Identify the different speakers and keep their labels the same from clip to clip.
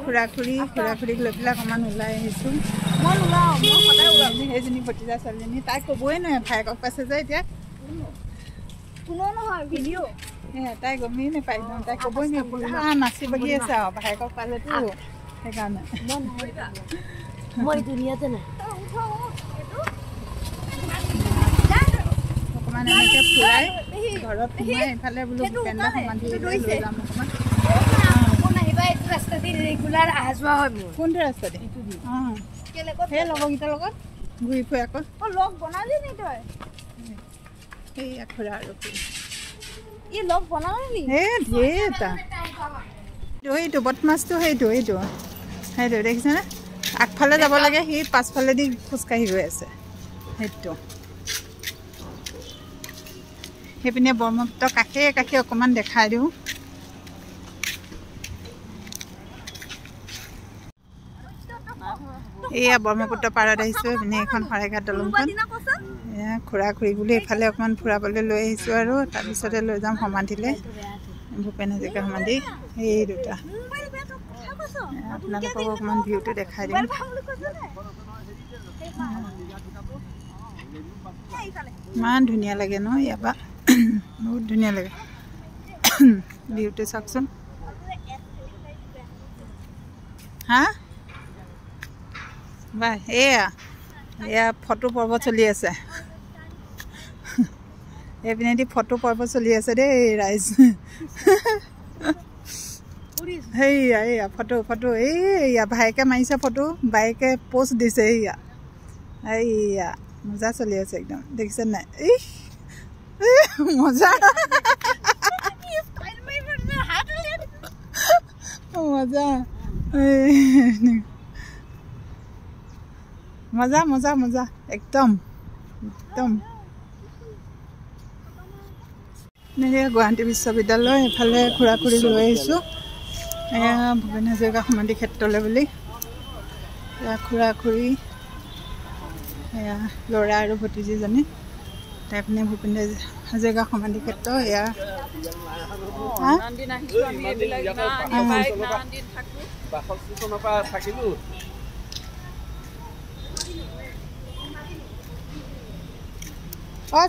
Speaker 1: খুৰা-খুৰীক লৈ পেলাই অকণমান ওলাই আহিছোঁ। সেইজনী ভতিজা ছোৱালীজনী তাই ক'বই নোৱাৰে ভায়েকক পাইছে যে এতিয়া তাই গমেই নাপায় তাই ক'বই নোৱাৰে নাচি বাগি আছে আৰু ভায়েকক পালেতো সেইকাৰণে অকণমান এনেকৈ ফুৰাই ঘৰত সোমাই এইফালে বোলো ভূপেন্দ্ৰ সমাধি লৈ যাম অকণমান। কোনটো ৰাস্তা দি সেই লগৰকেইটাৰ লগত ঘূৰি ফুৰে আকৌ লগ বনালি নি তই সেইয়া খুৰা আৰু লগ বনালি এইটো বদমাছটো সেইটো দেখিছেনে আগফালে যাব লাগে সি পাছফালেদি খোজকাঢ়ি গৈ আছে সেইটো সেইপিনে ব্ৰহ্মপুত্ৰ কাষে অকণমান দেখাই দিওঁ। এয়া ব্ৰহ্মপুত্ৰ পাৰত আহিছোঁ এইপিনে এখন শৰাইঘাট দলংখন এয়া খুৰা-খুৰী বুলি এইফালে অকণমান ফুৰাবলৈ লৈ আহিছোঁ আৰু তাৰপিছতে লৈ যাম সমাধিলৈ ভূপেন হাজৰিকা সমাধি এই দুটা আপোনালোকক অকণমান ভিউটো দেখাই দিম। ইমান ধুনীয়া লাগে ন ইয়াৰ পৰা বহুত ধুনীয়া লাগে ভিউটো চাওকচোন হা বাই এয়া ফটো পৰ্ব চলি আছে এইপিনেদি ফটো পৰ্ব চলি আছে দেই ৰাইজ এইয়া ফটো এইয়া ভাইকে মাৰিছে ফটো বাইকে পোষ্ট দিছে এইয়া মজা চলি আছে একদম দেখিছে নাই মজা মজা মজা মজা মজা একদম গুৱাহাটী বিশ্ববিদ্যালয় এইফালে খুৰা-খুৰীক লৈ আহিছোঁ এয়া ভূপেন হাজৰিকা সমাধি ক্ষেত্ৰলৈ বুলি এয়া খুৰা-খুৰী এয়া ল'ৰা আৰু ভতিজীজনী তাৰপিনে ভূপেন হাজৰিকা সমাধি ক্ষেত্ৰ এয়া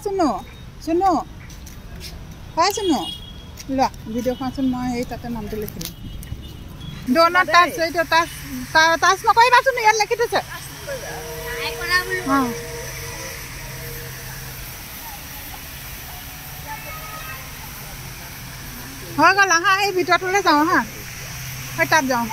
Speaker 1: চুনু লোৱা ভিডিঅ'খনচোন মই সেই তাতে নামটো লিখিলোঁ ডোনত টাচ নকৰিবাচোন ইয়াত লিখি থৈছে হৈ গ'ল আহা সেই ভিতৰটোলৈ যাওঁ হা সেই তাত যাওঁ